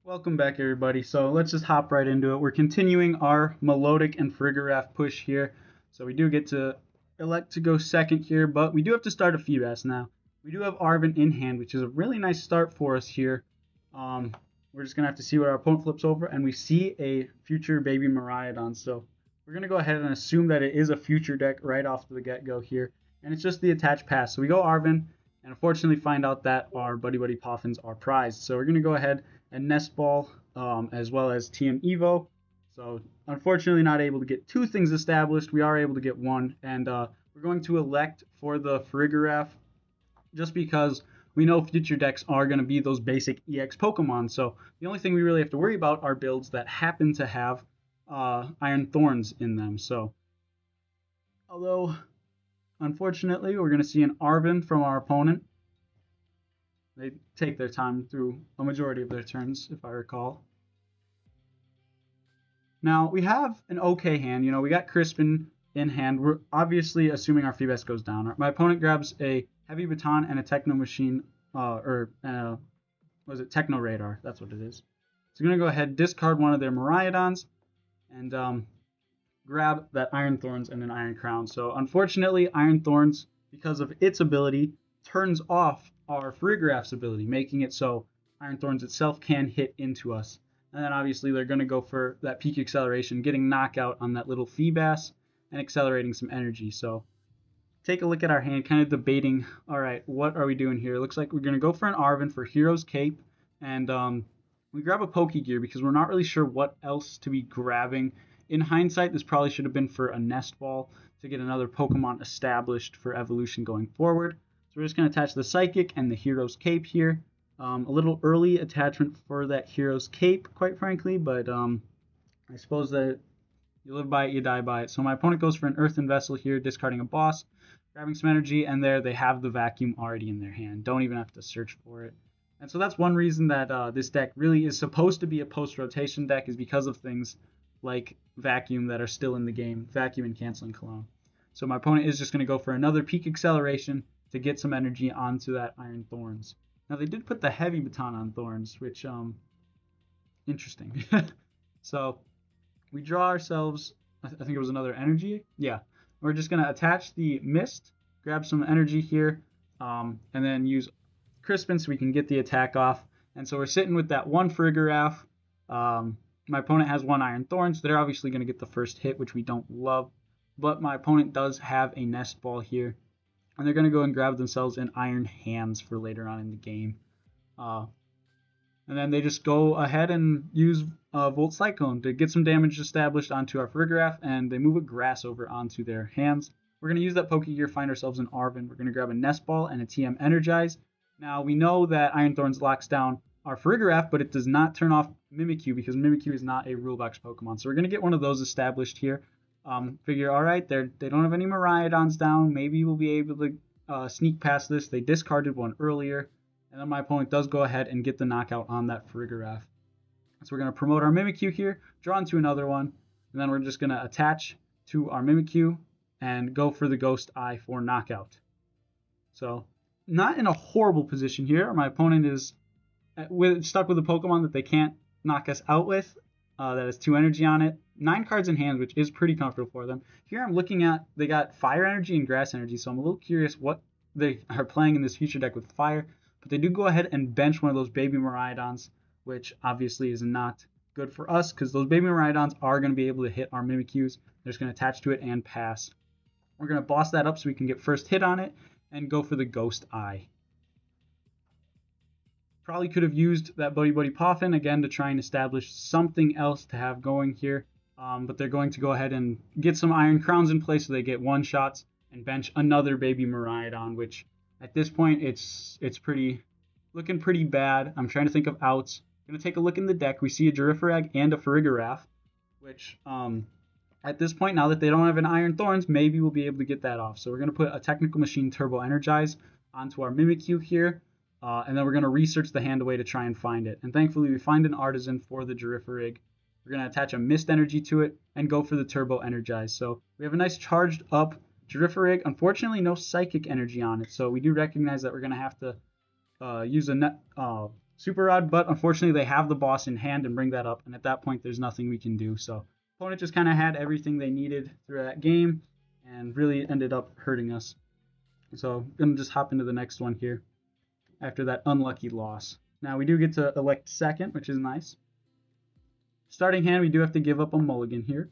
Welcome back, everybody. So let's just hop right into it. We're continuing our Milotic and Farigiraf push here. So we do get to elect to go second here, but we do have to start a Feebas now. We do have Arven in hand, which is a really nice start for us here. We're just going to have to see what our opponent flips over, and we see a future Baby Miraidon. So we're going to go ahead and assume that it is a future deck right off the get-go here, and it's just the attached pass. So we go Arven, and unfortunately find out that our Buddy-Buddy Poffins are prized. So we're going to go ahead and Nest Ball, as well as TM Evo. So unfortunately not able to get two things established. We are able to get one, and we're going to elect for the Farigiraf just because we know future decks are going to be those basic EX Pokemon. So the only thing we really have to worry about are builds that happen to have Iron Thorns in them. So although unfortunately we're going to see an Arven from our opponent. They take their time through a majority of their turns, if I recall. Now, we have an okay hand. You know, we got Crispin in hand. We're obviously assuming our Feebas goes down. My opponent grabs a Heavy Baton and a Techno Machine, was it Techno Radar? That's what it is. So I'm going to go ahead, discard one of their Miraidons, and grab that Iron Thorns and an Iron Crown. So unfortunately, Iron Thorns, because of its ability, turns off our Farigiraf's ability, making it so Iron Thorns itself can hit into us. And then obviously they're going to go for that peak acceleration, getting knockout on that little Feebas and accelerating some energy. So take a look at our hand, kind of debating, all right, what are we doing here? It looks like we're going to go for an Arven for Hero's Cape, and we grab a Pokégear because we're not really sure what else to be grabbing. In hindsight, this probably should have been for a Nest Ball to get another Pokemon established for evolution going forward. So we're just going to attach the Psychic and the Hero's Cape here. A little early attachment for that Hero's Cape, quite frankly, but I suppose that you live by it, you die by it. So my opponent goes for an Earthen Vessel here, discarding a boss, grabbing some energy, and there they have the Vacuum already in their hand. Don't even have to search for it. And so that's one reason that this deck really is supposed to be a post-rotation deck, is because of things like Vacuum that are still in the game, Vacuum and Canceling Cologne. So my opponent is just going to go for another Peak Acceleration to get some energy onto that Iron Thorns. Now they did put the Heavy Baton on Thorns, which, interesting. So we draw ourselves, I think it was another energy. Yeah, we're just going to attach the Mist, grab some energy here, and then use Crispin so we can get the attack off. And so we're sitting with that one Farigiraf. My opponent has one Iron Thorn, so they're obviously going to get the first hit, which we don't love. But my opponent does have a Nest Ball here, and they're going to go and grab themselves an Iron Hands for later on in the game. And then they just go ahead and use Volt Cyclone to get some damage established onto our Farigiraf, and they move a Grass over onto their hands. We're going to use that Pokégear, find ourselves an Arven. We're going to grab a Nest Ball and a TM Energize. Now, we know that Iron Thorns locks down our Farigiraf, but it does not turn off Mimikyu because Mimikyu is not a rule box Pokemon. So we're going to get one of those established here. Figure, all right, they don't have any Miraidons down. Maybe we'll be able to sneak past this. They discarded one earlier. And then my opponent does go ahead and get the knockout on that Farigiraf. So we're going to promote our Mimikyu here, draw into another one, and then we're just going to attach to our Mimikyu and go for the Ghost Eye for knockout. So not in a horrible position here. My opponent is stuck with a Pokemon that they can't knock us out with, that has 2 energy on it. 9 cards in hand, which is pretty comfortable for them. Here I'm looking at, they got Fire Energy and Grass Energy, so I'm a little curious what they are playing in this future deck with Fire. But they do go ahead and bench one of those Baby Miraidons, which obviously is not good for us because those Baby Miraidons are going to be able to hit our Mimikyus. They're just going to attach to it and pass. We're going to boss that up so we can get first hit on it and go for the Ghost Eye. Probably could have used that Buddy-Buddy Poffin again to try and establish something else to have going here. But they're going to go ahead and get some Iron Crowns in place so they get one-shots and bench another Baby Miraidon, which at this point it's looking pretty bad. I'm trying to think of outs. I'm going to take a look in the deck. We see a Girafarig and a Farigiraf, which at this point, now that they don't have an Iron Thorns, maybe we'll be able to get that off. So we're going to put a Technical Machine Turbo Energize onto our Mimikyu here, and then we're going to research the hand away to try and find it. And thankfully, we find an Artazon for the Girafarig. We're going to attach a Mist Energy to it and go for the Turbo Energize. So we have a nice charged up Girafarig. Unfortunately, no Psychic Energy on it, so we do recognize that we're going to have to use a super odd, but unfortunately they have the boss in hand and bring that up, and at that point there's nothing we can do. So opponent just kind of had everything they needed through that game and really ended up hurting us. So I'm going to just hop into the next one here after that unlucky loss. Now we do get to elect second, which is nice. Starting hand, we do have to give up a mulligan here.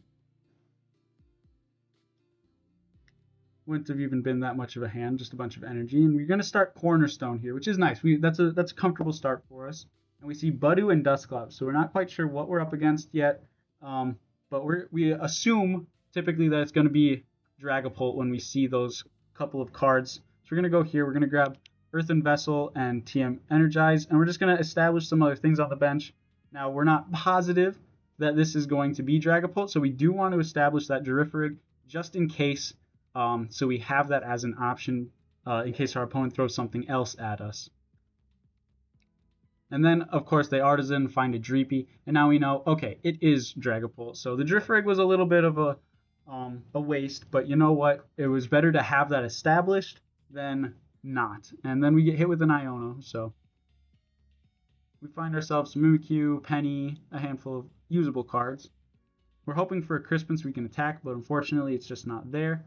Wouldn't have even been that much of a hand, just a bunch of energy. And we're going to start Cornerstone here, which is nice. That's a comfortable start for us. And we see Budu and Dusclops, so we're not quite sure what we're up against yet. But we assume typically that it's going to be Dragapult when we see those couple of cards. So we're going to go here. We're going to grab Earthen Vessel and TM Energize, and we're just going to establish some other things on the bench. Now, we're not positive that this is going to be Dragapult, so we do want to establish that Girafarig just in case. So we have that as an option in case our opponent throws something else at us. And then, of course, they Artazon, find a Dreepy, and now we know, okay, it is Dragapult. So the Girafarig was a little bit of a waste, but you know what? It was better to have that established than not. And then we get hit with an Iono, so we find ourselves Mimikyu, Penny, a handful of usable cards. We're hoping for a Crispin so we can attack, but unfortunately it's just not there.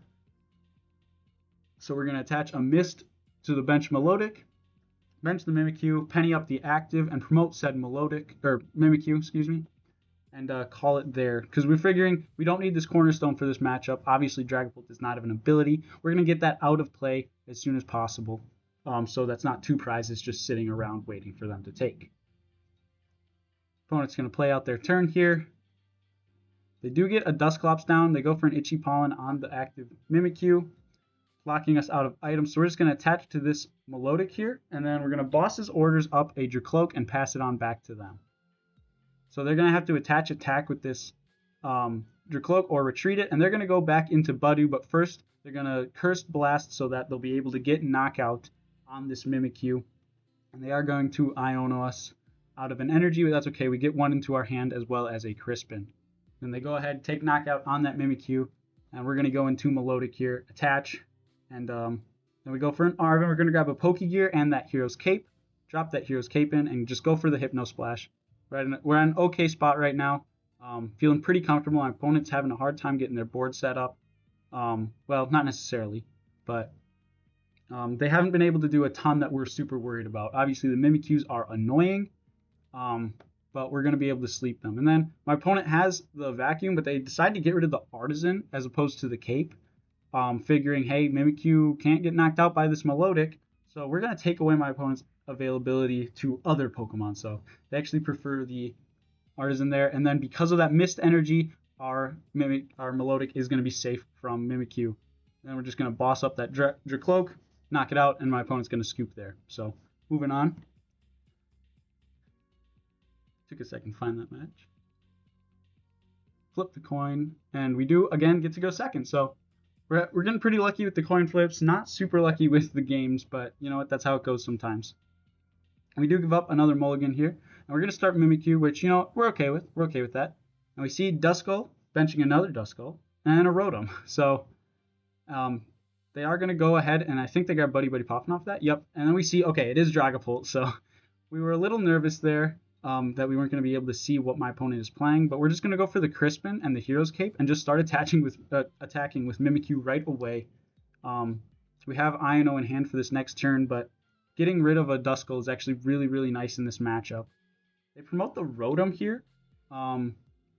So we're going to attach a Mist to the bench Milotic, bench the Mimikyu, Penny up the active, and promote said Mimikyu, excuse me, and call it there. Because we're figuring we don't need this Cornerstone for this matchup. Obviously, Dragapult does not have an ability. We're going to get that out of play as soon as possible. So that's not two prizes just sitting around waiting for them to take. Opponent's going to play out their turn here. They do get a Dusclops down. They go for an Itchy Pollen on the active Mimikyu, blocking us out of items. So we're just going to attach to this Milotic here, and then we're going to boss's orders up a Dracloak and pass it on back to them. So they're going to have to attach attack with this Dracloak or retreat it, and they're going to go back into Budu, but first they're going to Cursed Blast so that they'll be able to get knockout on this Mimikyu, and they are going to Iono us out of an energy, but that's okay. We get one into our hand as well as a Crispin. Then they go ahead, take knockout on that Mimikyu, and we're going to go into Milotic here, attach, and then we go for an Arven. We're going to grab a Pokégear and that Hero's Cape, drop that Hero's Cape in, and just go for the Hypno Splash. We're at an okay spot right now, feeling pretty comfortable. My opponent's having a hard time getting their board set up. Well, not necessarily, but they haven't been able to do a ton that we're super worried about. Obviously, the Mimikyus are annoying, but we're going to be able to sleep them. And then my opponent has the Vacuum, but they decide to get rid of the Artazon as opposed to the Cape, figuring, hey, Mimikyu can't get knocked out by this Milotic, so we're going to take away my opponent's availability to other Pokemon. So they actually prefer the Artazon there, and then because of that Mist energy, our Milotic is going to be safe from Mimikyu. And then we're just going to boss up that Dracloak, knock it out, and my opponent's going to scoop there. So moving on. Took a second to find that match. Flip the coin, and we do again get to go second. So we're getting pretty lucky with the coin flips, not super lucky with the games, but you know what, that's how it goes sometimes. And we do give up another mulligan here, and we're going to start Mimikyu, which, you know, we're okay with. We're okay with that. And we see Duskull benching another Duskull and a Rotom. So they are going to go ahead, and I think they got Buddy-Buddy Poffin off that. Yep. And then we see, okay, it is Dragapult. So we were a little nervous there that we weren't going to be able to see what my opponent is playing, but we're just going to go for the Crispin and the Hero's Cape and just start attacking with Mimikyu right away. So we have Iono in hand for this next turn, but getting rid of a Duskull is actually really, really nice in this matchup. They promote the Rotom here,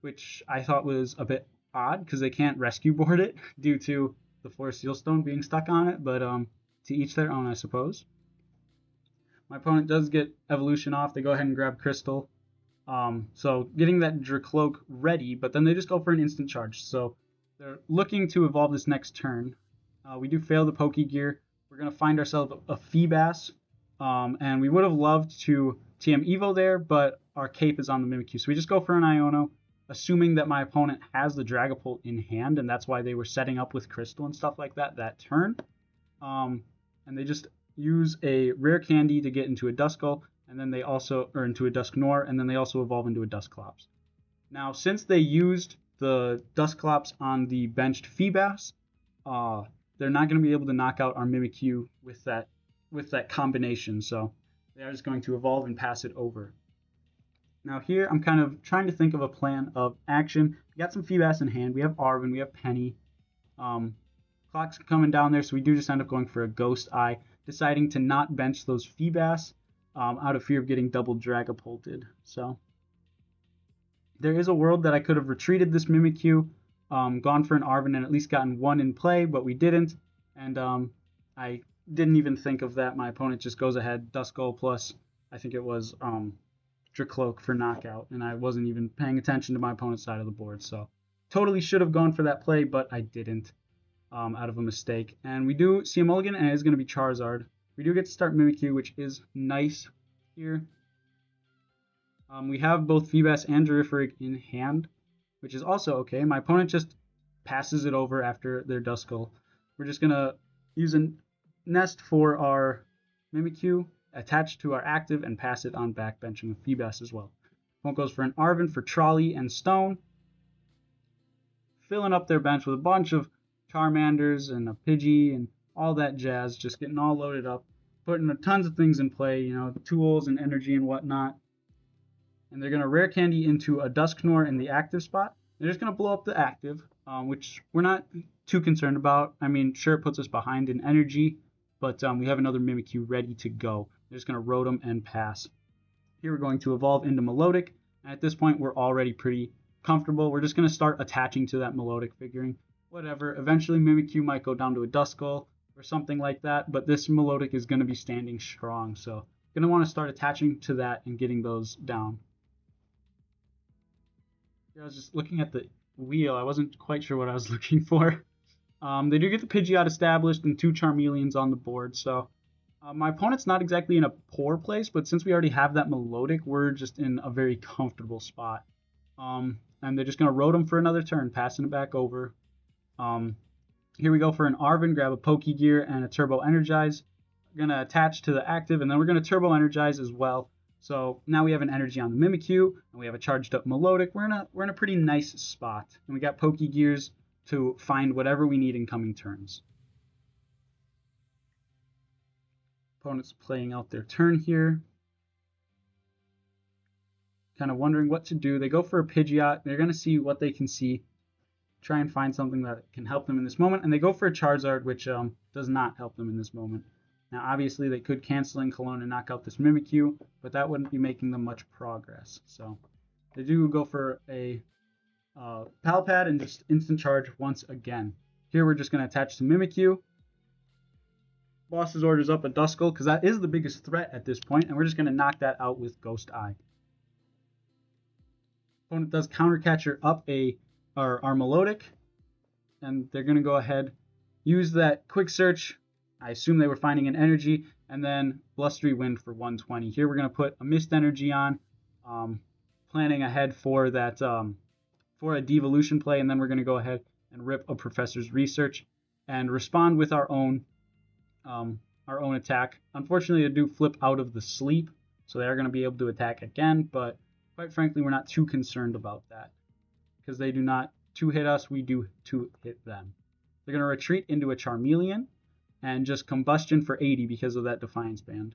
which I thought was a bit odd because they can't rescue board it due to the Forest Seal Stone being stuck on it, but to each their own, I suppose. My opponent does get Evolution off. They go ahead and grab Crystal. So getting that Dracloak ready, but then they just go for an instant charge. So they're looking to evolve this next turn. We do fail the Pokégear. We're going to find ourselves a Feebas. And we would have loved to TM Evo there, but our Cape is on the Mimikyu. So we just go for an Iono, assuming that my opponent has the Dragapult in hand, and that's why they were setting up with Crystal and stuff like that turn. And they just use a Rare Candy to get into a Duskull, and then they also, or into a Dusknoir, and then they also evolve into a Dusclops. Now, since they used the Dusclops on the benched Feebas, they're not going to be able to knock out our Mimikyu with that combination. So they are just going to evolve and pass it over. Now here, I'm kind of trying to think of a plan of action. We got some Feebas in hand. We have Arven, we have Penny. Clock's coming down there, so we do just end up going for a Ghost Eye, deciding to not bench those Feebas out of fear of getting double Dragapulted. So there is a world that I could have retreated this Mimikyu, gone for an Arven and at least gotten one in play, but we didn't. And I didn't even think of that. My opponent just goes ahead, Duskull plus, I think it was Dracloak for knockout, and I wasn't even paying attention to my opponent's side of the board. So totally should have gone for that play, but I didn't out of a mistake. And we do see a mulligan, and it is going to be Charizard. We do get to start Mimikyu, which is nice here. We have both Feebas and Girafarig in hand, which is also okay. My opponent just passes it over after their Duskull. We're just going to use a Nest for our Mimikyu, attach to our active, and pass it on back, benching with Feebas as well. One goes for an Arven for Trolley and Stone, filling up their bench with a bunch of Charmanders and a Pidgey and all that jazz, just getting all loaded up, putting tons of things in play, you know, tools and energy and whatnot. And they're going to Rare Candy into a Dusknoir in the active spot. They're just going to blow up the active, which we're not too concerned about. I mean, sure, it puts us behind in energy, but we have another Mimikyu ready to go. They're just going to Rotom and pass. Here we're going to evolve into Milotic. And at this point, we're already pretty comfortable. We're just going to start attaching to that Milotic, figuring whatever. Eventually, Mimikyu might go down to a Duskull or something like that, but this Milotic is going to be standing strong. So going to want to start attaching to that and getting those down. I was just looking at the wheel. I wasn't quite sure what I was looking for. They do get the Pidgeot established and 2 Charmeleons on the board, so my opponent's not exactly in a poor place, but since we already have that Milotic, we're just in a very comfortable spot. And they're just going to Rotom for another turn, passing it back over. Here we go for an Arven, grab a Pokégear and a Turbo Energize. We're going to attach to the active, and then we're going to Turbo Energize as well. So now we have an energy on the Mimikyu, and we have a charged up Milotic. We're in a pretty nice spot, and we got Pokégears to find whatever we need in coming turns. Opponent's playing out their turn here. Kind of wondering what to do. They go for a Pidgeot. They're going to see what they can see. Try and find something that can help them in this moment. And they go for a Charizard, which does not help them in this moment. Now, obviously, they could cancel in Cologne and knock out this Mimikyu, but that wouldn't be making them much progress. So they do go for a PAL Pad and just instant charge once again. Here we're just going to attach to Mimikyu. Boss's orders up a Duskull, because that is the biggest threat at this point, and we're just going to knock that out with Ghost Eye. Opponent does Counter Catcher up our Milotic, and they're going to go ahead, use that Quick Search. I assume they were finding an energy, and then Blustery Wind for 120. Here we're going to put a Mist Energy on, planning ahead for that for a devolution play, and then we're going to go ahead and rip a Professor's Research and respond with our own attack. Unfortunately, they do flip out of the sleep, so they are going to be able to attack again, but quite frankly, we're not too concerned about that because they do not 2-hit us, we do 2-hit them. They're going to retreat into a Charmeleon and just Combustion for 80 because of that Defiance Band.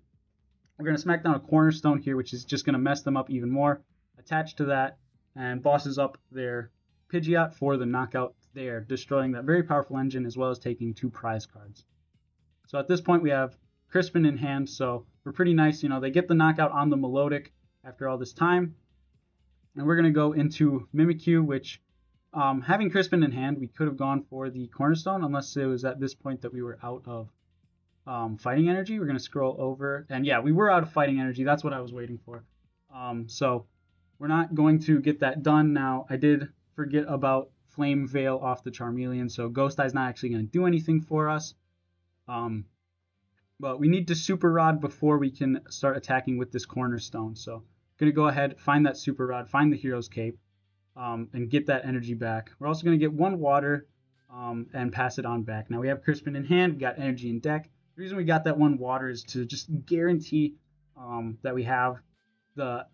We're going to smack down a Cornerstone here, which is just going to mess them up even more. Attach to that and bosses up their Pidgeot for the knockout there, destroying that very powerful engine as well as taking 2 prize cards. So at this point we have Crispin in hand, so we're pretty nice. You know, they get the knockout on the Milotic after all this time. And we're going to go into Mimikyu, which having Crispin in hand, we could have gone for the Cornerstone, unless it was at this point that we were out of Fighting Energy. We're going to scroll over, and yeah, we were out of Fighting Energy. That's what I was waiting for. So we're not going to get that done now. I did forget about Flame Veil off the Charmeleon, so Ghost Eye's not actually going to do anything for us. But we need to Super Rod before we can start attacking with this Cornerstone. So I'm going to go ahead, find that Super Rod, find the Hero's Cape, and get that energy back. We're also going to get 1 water and pass it on back. Now we have Crispin in hand, we got energy in deck. The reason we got that 1 water is to just guarantee that we have the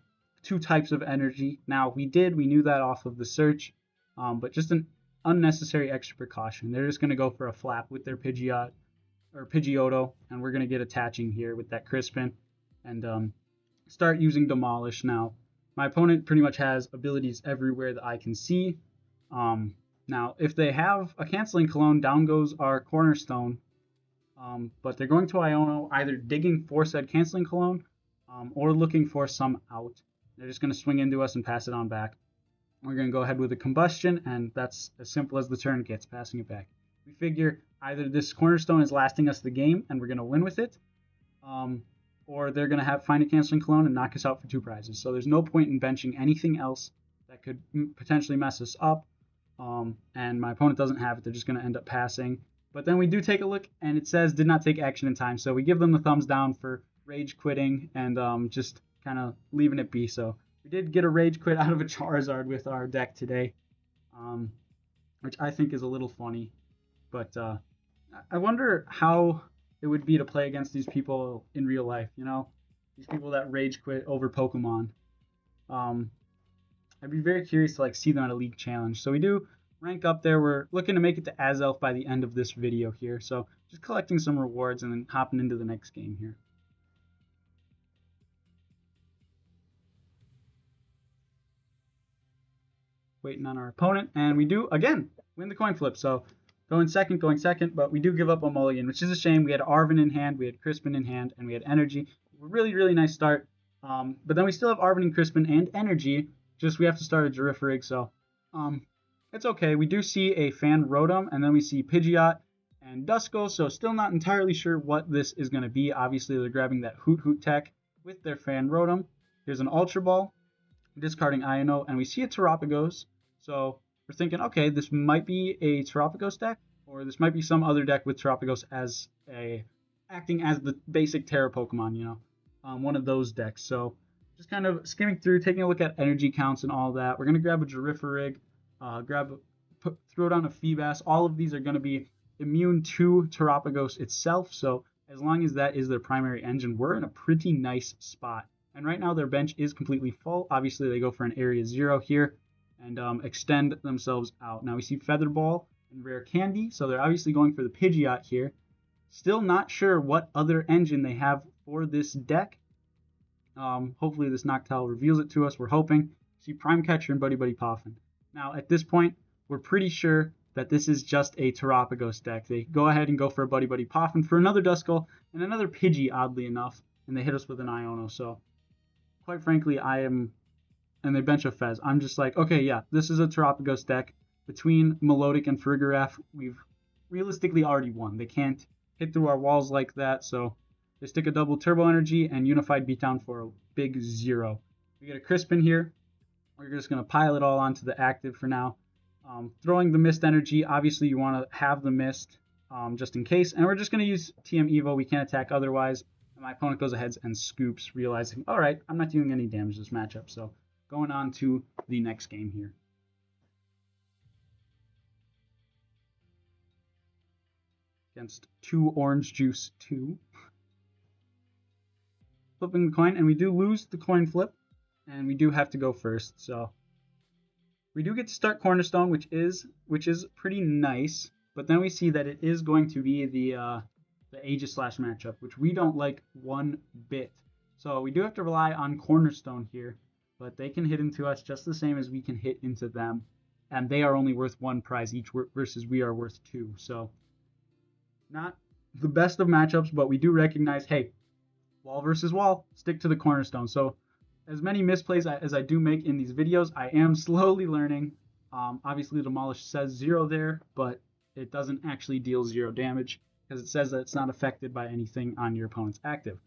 2 types of energy. Now we knew that off of the search, but just an unnecessary extra precaution. They're just going to go for a flap with their Pidgeot or Pidgeotto, and we're going to get attaching here with that Crispin. and start using Demolish. Now, my opponent pretty much has abilities everywhere that I can see. Now, if they have a Canceling Cologne, down goes our Cornerstone. But they're going to Iono, either digging for said Canceling Cologne or looking for some out. They're just going to swing into us and pass it on back. We're going to go ahead with a Combustion, and that's as simple as the turn gets, passing it back. We figure either this Cornerstone is lasting us the game and we're going to win with it, or they're going to find a Canceling Cologne and knock us out for 2 prizes. So there's no point in benching anything else that could potentially mess us up. And my opponent doesn't have it. They're just going to end up passing. But then we do take a look, and it says did not take action in time. So we give them the thumbs down for rage quitting and just kind of leaving it be. So we did get a rage quit out of a Charizard with our deck today, which I think is a little funny. But I wonder how it would be to play against these people in real life, you know? These people that rage quit over Pokemon. I'd be very curious to like see them at a league challenge. So we do rank up there. We're looking to make it to Azelf by the end of this video here. So just collecting some rewards and then hopping into the next game here. Waiting on our opponent, and we do again win the coin flip. So going second, but we do give up a mulligan, which is a shame. We had Arven in hand, we had Crispin in hand, and we had Energy. Really, really nice start. But then we still have Arven and Crispin and Energy. Just we have to start a Girafarig, so it's okay. We do see a Fan Rotom, and then we see Pidgeot and Duskull, so still not entirely sure what this is going to be. Obviously, they're grabbing that Hoot Hoot tech with their Fan Rotom. Here's an Ultra Ball, discarding Iono, and we see a Terapagos. So we're thinking, okay, this might be a Terapagos deck, or this might be some other deck with Terapagos as acting as the basic Terra Pokemon, you know, one of those decks. So just kind of skimming through, taking a look at energy counts and all that. We're going to grab a Girafarig, throw down a Feebas. All of these are going to be immune to Terapagos itself, so as long as that is their primary engine, we're in a pretty nice spot. And right now their bench is completely full. Obviously they go for an Area 0 here and extend themselves out. Now we see Feather Ball and Rare Candy, so they're obviously going for the Pidgeot here. Still not sure what other engine they have for this deck. Hopefully this Noctowl reveals it to us. We're hoping. See Prime Catcher and Buddy-Buddy Poffin. Now at this point, we're pretty sure that this is just a Terapagos deck. They go ahead and go for a Buddy-Buddy Poffin for another Duskull and another Pidgey, oddly enough, and they hit us with an Iono. So quite frankly, and they bench a Fez. I'm just like, okay, yeah, this is a Terapagos deck. Between Milotic and Farigiraf, we've realistically already won. They can't hit through our walls like that, so they stick a double Turbo Energy and Unified Beatdown for a big 0. We get a Crispin here. We're just going to pile it all onto the active for now. Throwing the Mist Energy, obviously you want to have the Mist just in case, and we're just going to use TM Evo. We can't attack otherwise, and my opponent goes ahead and scoops, realizing, all right, I'm not doing any damage this matchup, so going on to the next game here. Against 2 Orange Juice 2. Flipping the coin, and we do lose the coin flip, and we do have to go first, so we do get to start Cornerstone, which is pretty nice, but then we see that it is going to be the Aegislash matchup, which we don't like one bit. So we do have to rely on Cornerstone here, but they can hit into us just the same as we can hit into them, and they are only worth 1 prize each versus we are worth 2. So not the best of matchups, but we do recognize, hey, wall versus wall, stick to the Cornerstone. So as many misplays as I do make in these videos, I am slowly learning. Obviously Demolish says 0 there, but it doesn't actually deal 0 damage because it says that it's not affected by anything on your opponent's active.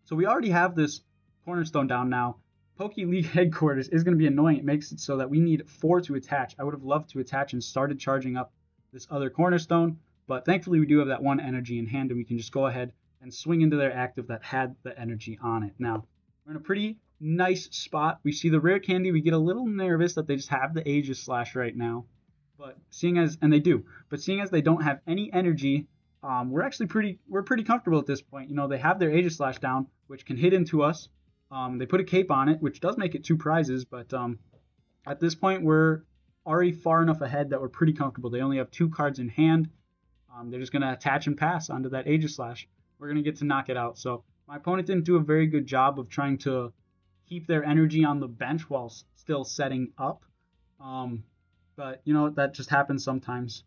So we already have this Cornerstone down now. Poke League headquarters is going to be annoying. It makes it so that we need 4 to attach. I would have loved to attach and started charging up this other Cornerstone, but thankfully we do have that 1 energy in hand, and we can just go ahead and swing into their active that had the energy on it. Now, we're in a pretty nice spot. We see the Rare Candy. We get a little nervous that they just have the Aegislash right now, but seeing as they don't have any energy, we're actually pretty comfortable at this point. You know, they have their Aegislash down, which can hit into us. They put a cape on it, which does make it 2 prizes, but at this point we're already far enough ahead that we're pretty comfortable. They only have 2 cards in hand. They're just going to attach and pass onto that Aegislash. We're going to get to knock it out. So My opponent didn't do a very good job of trying to keep their energy on the bench while still setting up. But you know what, that just happens sometimes.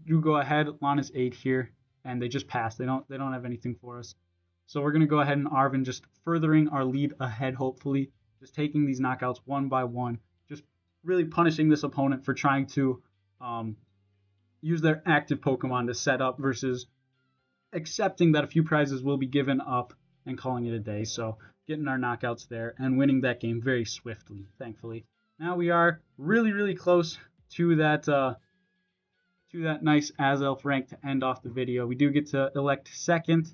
You go ahead, Lana's 8 here, and they just pass. They don't have anything for us. So we're gonna go ahead and Arven, just furthering our lead ahead, hopefully. Just taking these knockouts one by one, just really punishing this opponent for trying to use their active Pokemon to set up versus accepting that a few prizes will be given up and calling it a day. So getting our knockouts there and winning that game very swiftly, thankfully. Now we are really close to that nice Azelf rank to end off the video. We do get to elect second.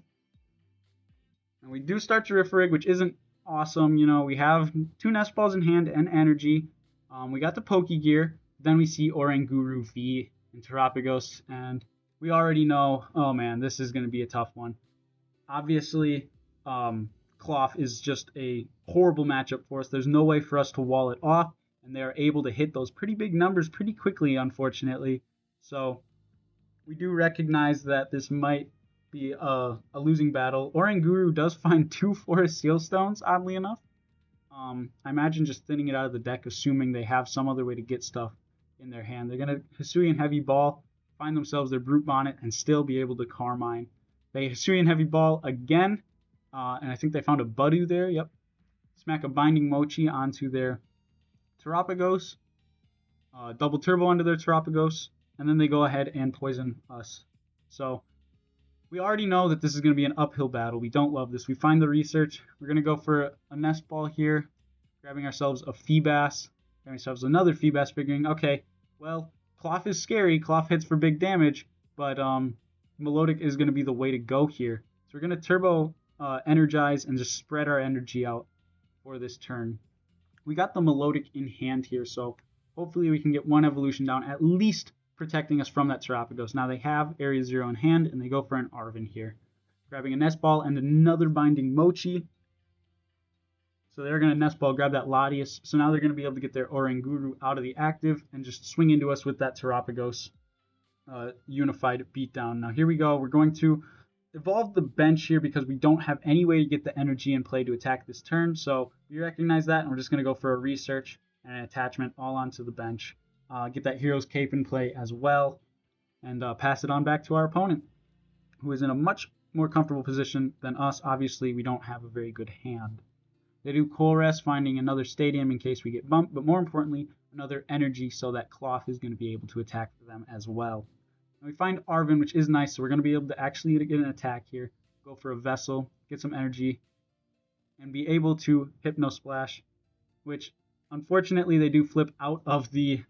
And we do start Girafarig, which isn't awesome. You know, we have 2 Nest Balls in hand and energy. We got the Pokégear. Then we see Oranguru V and Terapagos, and we already know, oh man, this is going to be a tough one. Obviously, Cloth is just a horrible matchup for us. There's no way for us to wall it off, and they are able to hit those pretty big numbers pretty quickly, unfortunately. So we do recognize that this might be a losing battle. Oranguru does find 2 Forest Seal Stones, oddly enough. I imagine just thinning it out of the deck, assuming they have some other way to get stuff in their hand. They're going to Hisuian Heavy Ball, find themselves their Brute Bonnet, and still be able to Carmine. They Hisuian Heavy Ball again, and I think they found a Budu there, yep. Smack a Binding Mochi onto their Terapagos, double Turbo onto their Terapagos, and then they go ahead and poison us. So we already know that this is going to be an uphill battle. We don't love this. We find the research. We're going to go for a Nest Ball here, grabbing ourselves a Feebas, grabbing ourselves another Feebas, figuring, okay, well, Cloth is scary. Cloth hits for big damage, but Milotic is going to be the way to go here. So we're going to Turbo Energize and just spread our energy out for this turn. We got the Milotic in hand here, so hopefully we can get one evolution down, at least protecting us from that Terapagos. Now they have Area 0 in hand, and they go for an Arven here. Grabbing a Nest Ball and another Binding Mochi. So they're going to Nest Ball, grab that Latias. So now they're going to be able to get their Oranguru out of the active and just swing into us with that Terapagos unified beatdown. Now here we go. We're going to evolve the bench here because we don't have any way to get the energy in play to attack this turn. So we recognize that, and we're just going to go for a research and an attachment all onto the bench. Get that Hero's Cape in play as well, and pass it on back to our opponent, who is in a much more comfortable position than us. Obviously, we don't have a very good hand. They do Cool Rest, finding another Stadium in case we get bumped, but more importantly, another energy so that Cloth is going to be able to attack for them as well. And we find Arven, which is nice, so we're going to be able to actually get an attack here, go for a Vessel, get some energy, and be able to Hypno Splash, which unfortunately they do flip out of the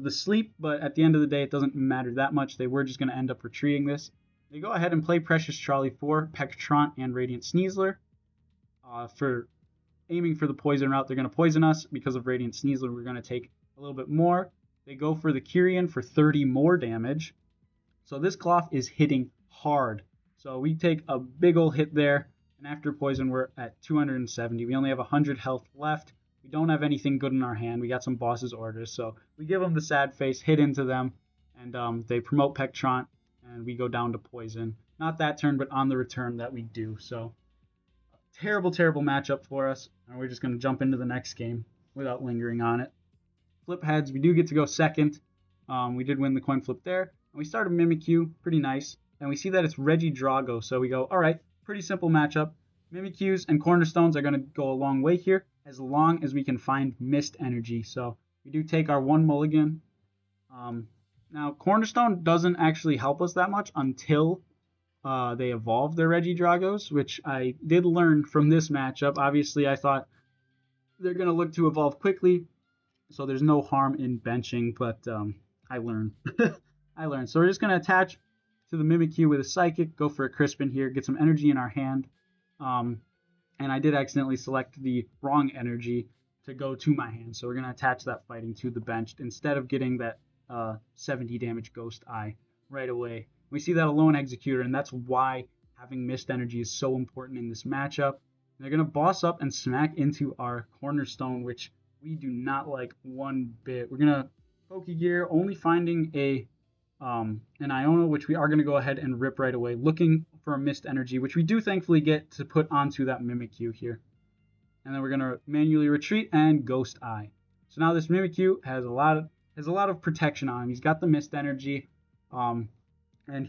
sleep, but at the end of the day, it doesn't matter that much. They were just going to end up retreating this. They go ahead and play Precious Trolley for Pectron and Radiant Sneasler. For aiming for the poison route, they're going to poison us. Because of Radiant Sneasler, we're going to take a little bit more. They go for the Kyrian for 30 more damage. So this Cloth is hitting hard. So we take a big ol' hit there, and after poison, we're at 270. We only have 100 health left. We don't have anything good in our hand. We got some boss's orders, so we give them the sad face, hit into them, and they promote Pectron, and we go down to poison. Not that turn, but on the return that we do. So terrible matchup for us, and we're just going to jump into the next game without lingering on it. Flip heads, we do get to go second. We did win the coin flip there, and we started Mimikyu, pretty nice, and we see that it's Regidrago, so we go, all right, pretty simple matchup. Mimikyus and Cornerstones are going to go a long way here, as long as we can find Mist Energy. So we do take our 1 mulligan. Now, Cornerstone doesn't actually help us that much until they evolve their Regidragos, which I did learn from this matchup. Obviously, I thought they're going to look to evolve quickly, so there's no harm in benching, but I learned. I learned. So we're just going to attach to the Mimikyu with a Psychic, go for a Crispin here, get some energy in our hand. And I did accidentally select the wrong energy to go to my hand, so we're going to attach that fighting to the bench instead of getting that 70 damage Ghost Eye right away. We see that Alone Executor, and that's why having Mist Energy is so important in this matchup. And they're going to boss up and smack into our Cornerstone, which we do not like one bit. We're going to Pokégear, only finding a an Iono, which we are going to go ahead and rip right away, looking for a Mist Energy, which we do thankfully get to put onto that Mimikyu here. And then we're going to manually retreat and Ghost Eye. So now this Mimikyu has a lot of protection on him. He's got the Mist Energy, and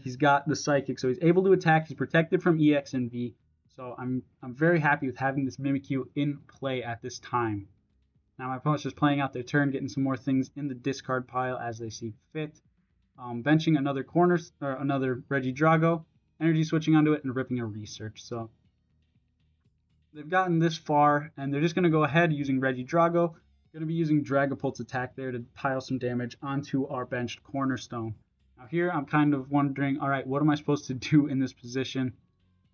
he's got the Psychic, so he's able to attack. He's protected from EX and V. So I'm very happy with having this Mimikyu in play at this time. Now my opponent's just playing out their turn, getting some more things in the discard pile as they see fit. Benching another another Regidrago, energy switching onto it, and ripping a Research. So they've gotten this far, and they're just going to go ahead using Regidrago. Going to be using Dragapult's attack there to pile some damage onto our benched Cornerstone. Now here I'm kind of wondering, all right, what am I supposed to do in this position?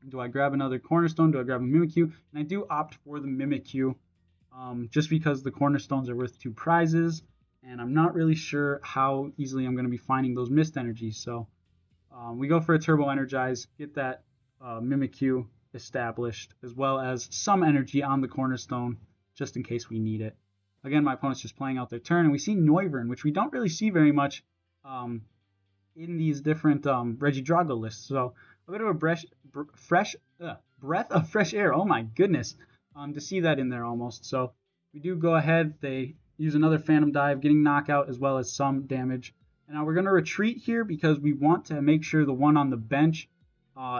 Do I grab another Cornerstone? Do I grab a Mimikyu? And I do opt for the Mimikyu, just because the Cornerstones are worth 2 prizes, and I'm not really sure how easily I'm going to be finding those Mist Energies. So we go for a Turbo Energize, get that Mimikyu established, as well as some energy on the Cornerstone, just in case we need it. Again, my opponent's just playing out their turn, and we see Noivern, which we don't really see very much in these different Regidrago lists. So a bit of a breath of fresh air. Oh my goodness, to see that in there almost. So we do go ahead. They use another Phantom Dive, getting knockout as well as some damage. And now we're going to retreat here because we want to make sure the one on the bench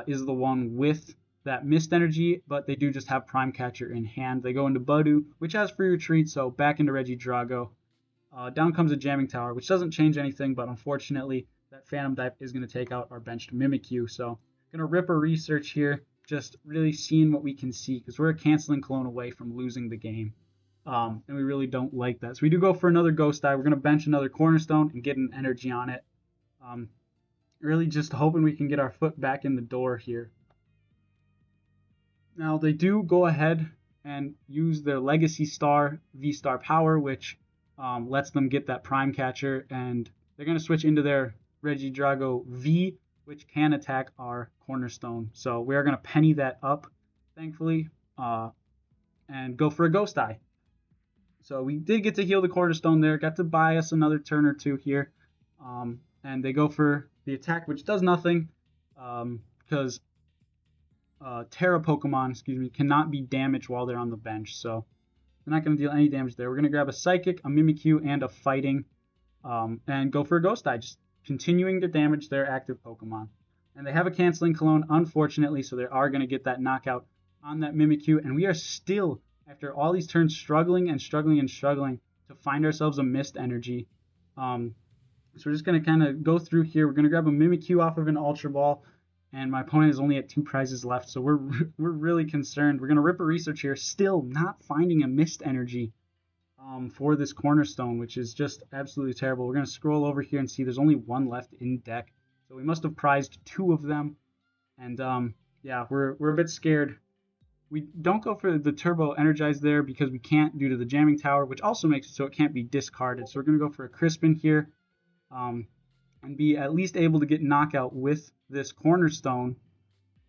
is the one with that Mist Energy, but they do just have Prime Catcher in hand. They go into Budu, which has free retreat, so back into Regidrago. Down comes a Jamming Tower, which doesn't change anything, but unfortunately that Phantom Dive is going to take out our benched Mimikyu. So going to rip a Research here, just really seeing what we can see, because we're a Canceling Clone away from losing the game. And we really don't like that. So we do go for another Ghost Eye. We're going to bench another Cornerstone and get an energy on it. Really just hoping we can get our foot back in the door here. Now they do go ahead and use their Legacy Star V-Star power, which lets them get that Prime Catcher, and they're going to switch into their Regidrago V, which can attack our Cornerstone. So we are going to penny that up, thankfully, and go for a Ghost Eye. So we did get to heal the Cornerstone there, got to buy us another turn or two here, and they go for the attack, which does nothing, because Terra Pokemon, cannot be damaged while they're on the bench, so they're not going to deal any damage there. We're going to grab a Psychic, a Mimikyu, and a Fighting, and go for a Ghost Eye, just continuing to damage their active Pokemon. And they have a Canceling Clone, unfortunately, so they are going to get that knockout on that Mimikyu, and we are still, after all these turns, struggling to find ourselves a Mist Energy. So we're just going to kind of go through here. We're going to grab a Mimikyu off of an Ultra Ball, and my opponent is only at 2 prizes left, so we're really concerned. We're going to rip a Research here, still not finding a Mist Energy for this Cornerstone, which is just absolutely terrible. We're going to scroll over here and see there's only 1 left in deck, so we must have prized 2 of them, and yeah, we're a bit scared. We don't go for the Turbo Energize there because we can't due to the Jamming Tower, which also makes it so it can't be discarded. So we're going to go for a Crispin here, and be at least able to get knockout with this Cornerstone.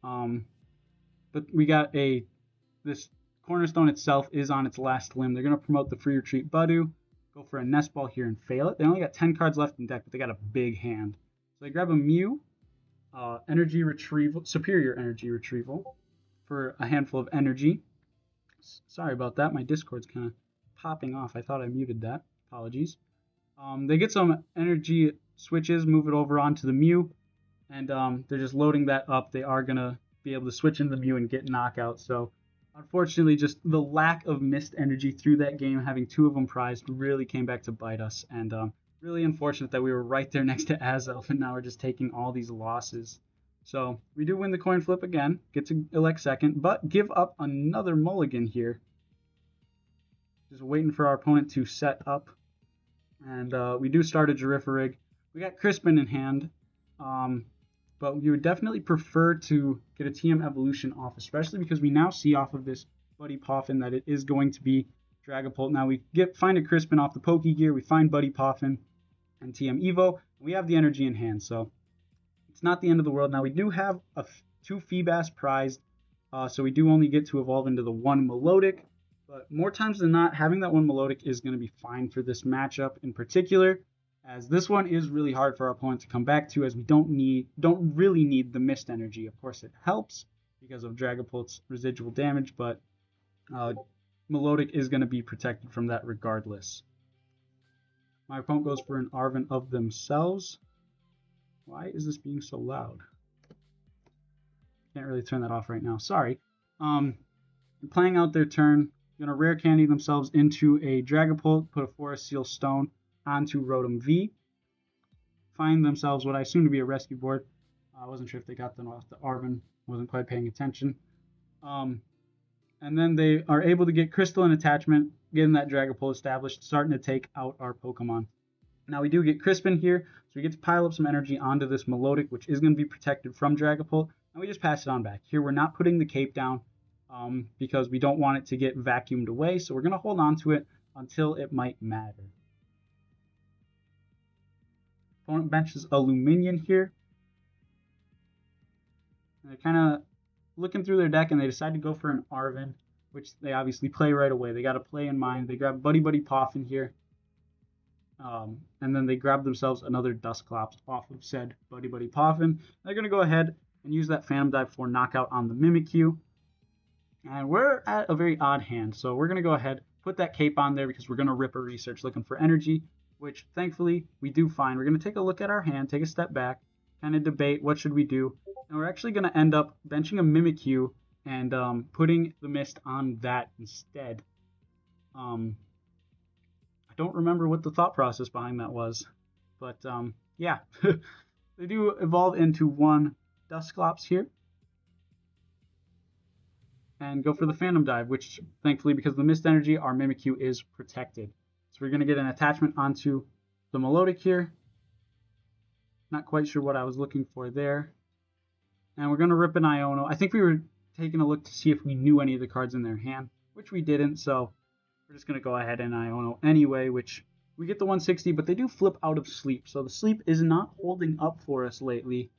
But we got this Cornerstone itself is on its last limb. They're going to promote the free retreat Budu, go for a Nest Ball here and fail it. They only got 10 cards left in deck, but they got a big hand. So they grab a Mew, Energy Retrieval, Superior Energy Retrieval, for a handful of energy. Sorry about that. My Discord's kind of popping off. I thought I muted that. Apologies. They get some energy switches, move it over onto the Mew, and they're just loading that up. They are going to be able to switch into the Mew and get knockout. So unfortunately, just the lack of Mist Energy through that game, having 2 of them prized, really came back to bite us. And really unfortunate that we were right there next to Azelf, and now we're just taking all these losses. So we do win the coin flip again, get to elect second, but give up another mulligan here. Just waiting for our opponent to set up. And we do start a Girafarig. We got Crispin in hand, but we would definitely prefer to get a TM Evolution off, especially because we now see off of this Buddy Poffin that it is going to be Dragapult. Now we find a Crispin off the Pokégear, we find Buddy Poffin and TM Evo, and we have the energy in hand, so it's not the end of the world. Now we do have 2 Feebas prized, so we do only get to evolve into the 1 Milotic, but more times than not, having that 1 Milotic is going to be fine for this matchup in particular, as this one is really hard for our opponent to come back to, as we don't really need the mist energy. Of course, it helps because of Dragapult's residual damage, but Milotic is going to be protected from that regardless. My opponent goes for an Arven of themselves. Why is this being so loud? Can't really turn that off right now. Sorry. Playing out their turn, going to rare candy themselves into a Dragapult, put a Forest Seal Stone onto Rotom V. Find themselves what I assume to be a rescue board. I wasn't sure if they got them off the Arven. Wasn't quite paying attention. And then they are able to get Crystalline Attachment, getting that Dragapult established, starting to take out our Pokemon. Now we do get Crispin here, so we get to pile up some energy onto this Milotic, which is going to be protected from Dragapult, and we just pass it on back. Here we're not putting the cape down because we don't want it to get vacuumed away, so we're going to hold on to it until it might matter. Opponent benches a Luminion here. And they're kind of looking through their deck, and they decide to go for an Arven, which they obviously play right away. They got a play in mind. They grab Buddy-Buddy Poffin here. And then they grab themselves another Dusclops off of said Buddy-Buddy Poffin. They're going to go ahead and use that Phantom Dive for knockout on the Mimikyu. And we're at a very odd hand, so we're going to go ahead, put that cape on there because we're going to rip a research looking for energy, which thankfully we do find. We're going to take a look at our hand, take a step back, kind of debate what should we do. And we're actually going to end up benching a Mimikyu and putting the mist on that instead. I don't remember what the thought process behind that was, but yeah. They do evolve into one Dusclops here and go for the Phantom Dive, which thankfully, because of the mist energy, our Mimikyu is protected. So we're going to get an attachment onto the Milotic here. Not quite sure what I was looking for there. And we're going to rip an Iono. I think we were taking a look to see if we knew any of the cards in their hand, which we didn't, so we're just going to go ahead and Iono anyway, which we get the 160, but they do flip out of sleep, so the sleep is not holding up for us lately,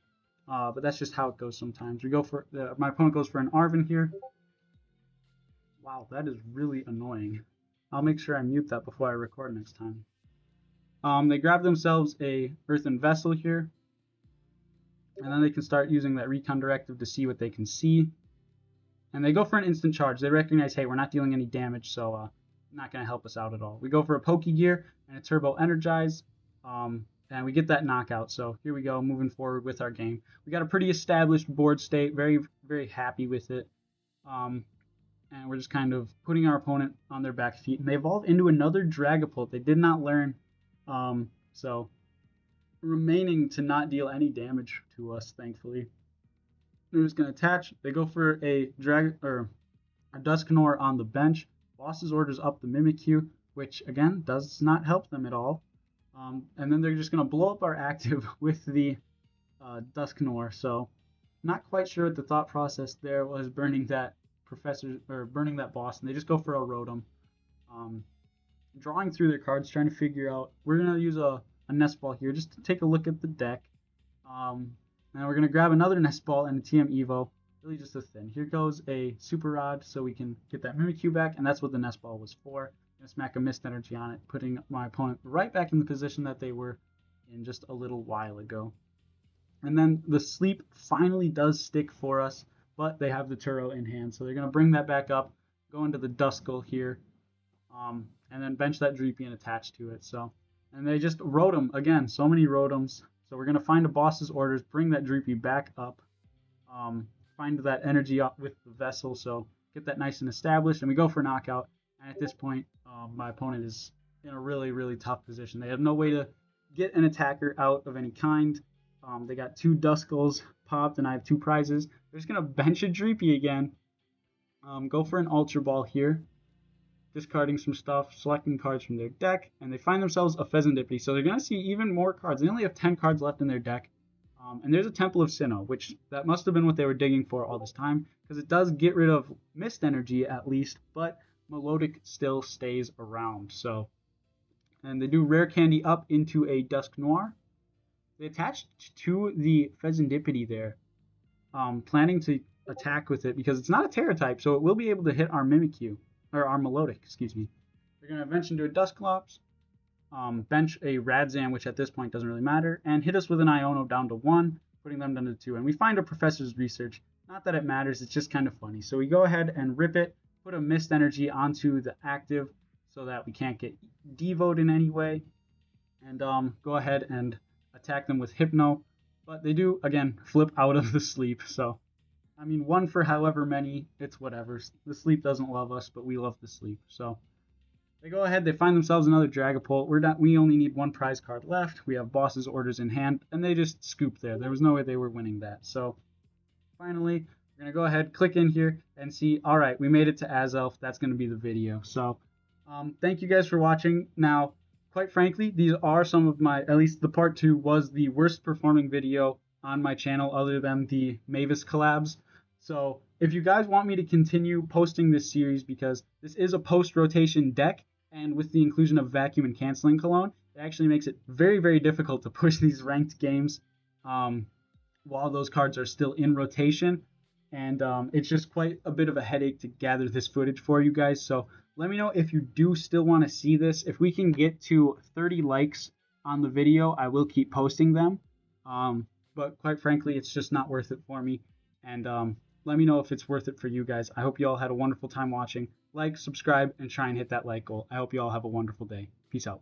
but that's just how it goes sometimes. We go for my opponent goes for an Arven here. Wow, that is really annoying. I'll make sure I mute that before I record next time. They grab themselves a Earthen Vessel here, and then they can start using that Recon Directive to see what they can see. And they go for an instant charge. They recognize, hey, we're not dealing any damage, so not going to help us out at all. We go for a Pokégear and a Turbo Energize, and we get that knockout. So here we go, moving forward with our game. We got a pretty established board state, very, very happy with it. And we're just kind of putting our opponent on their back feet. And they evolve into another Dragapult. They did not learn, so remaining to not deal any damage to us, thankfully. They're just going to attach. They go for a Dusknoir on the bench. Bosses orders up the Mimikyu, which again does not help them at all. And then they're just going to blow up our active with the Dusknoir. So not quite sure what the thought process there was, burning that burning that boss, and they just go for a Rotom. Drawing through their cards, trying to figure out. We're going to use a Nest Ball here just to take a look at the deck. And we're going to grab another Nest Ball and a TM Evo. Really just a thin. Here goes a Super Rod so we can get that Mimikyu back, and that's what the Nest Ball was for. I'm going to smack a Mist Energy on it, putting my opponent right back in the position that they were in just a little while ago. And then the sleep finally does stick for us, but they have the Turo in hand, so they're going to bring that back up, go into the Duskull here, and then bench that Dreepy and attach to it. And they just Rotom, again, so many Rotoms. So we're going to find a boss's orders, bring that Dreepy back up, find that energy up with the Vessel, so get that nice and established, and we go for knockout. And at this point, my opponent is in a really, really tough position. They have no way to get an attacker out of any kind. They got 2 Duskulls popped, and I have 2 prizes. They're just going to bench a Dreepy again, go for an Ultra Ball here, discarding some stuff, selecting cards from their deck, and they find themselves a Pheasantipity. So they're going to see even more cards. They only have 10 cards left in their deck. And there's a Temple of Sinnoh, which that must have been what they were digging for all this time, because it does get rid of Mist Energy at least, but Milotic still stays around. So, and they do Rare Candy up into a Dusknoir. They attach to the Pheasantipity there, planning to attack with it because it's not a Terra type, so it will be able to hit our Mimikyu, or our Milotic, excuse me. They're going to eventually do a Dusclops, bench a Radzam, which at this point doesn't really matter, and hit us with an Iono down to 1, putting them down to 2. And we find a Professor's Research. Not that it matters, it's just kind of funny. So we go ahead and rip it, put a Mist Energy onto the active so that we can't get devoed in any way, and go ahead and attack them with Hypno. But they do, again, flip out of the sleep. So, I mean, 1 for however many, it's whatever. The sleep doesn't love us, but we love the sleep. So they go ahead, they find themselves another Dragapult. We only need 1 prize card left. We have Boss's Orders in hand, and they just scoop there. There was no way they were winning that. So finally, we're going to go ahead, click in here, and see, all right, we made it to Azelf. That's going to be the video. So thank you guys for watching. Now, quite frankly, these are some of my, at least the part 2 was the worst performing video on my channel other than the Mavis collabs. So if you guys want me to continue posting this series, because this is a post-rotation deck, and with the inclusion of Vacuum and Canceling Cologne, it actually makes it very, very difficult to push these ranked games while those cards are still in rotation. And it's just quite a bit of a headache to gather this footage for you guys. So let me know if you do still want to see this. If we can get to 30 likes on the video, I will keep posting them. But quite frankly, it's just not worth it for me. And let me know if it's worth it for you guys. I hope you all had a wonderful time watching. Like, subscribe, and try and hit that like goal. I hope you all have a wonderful day. Peace out.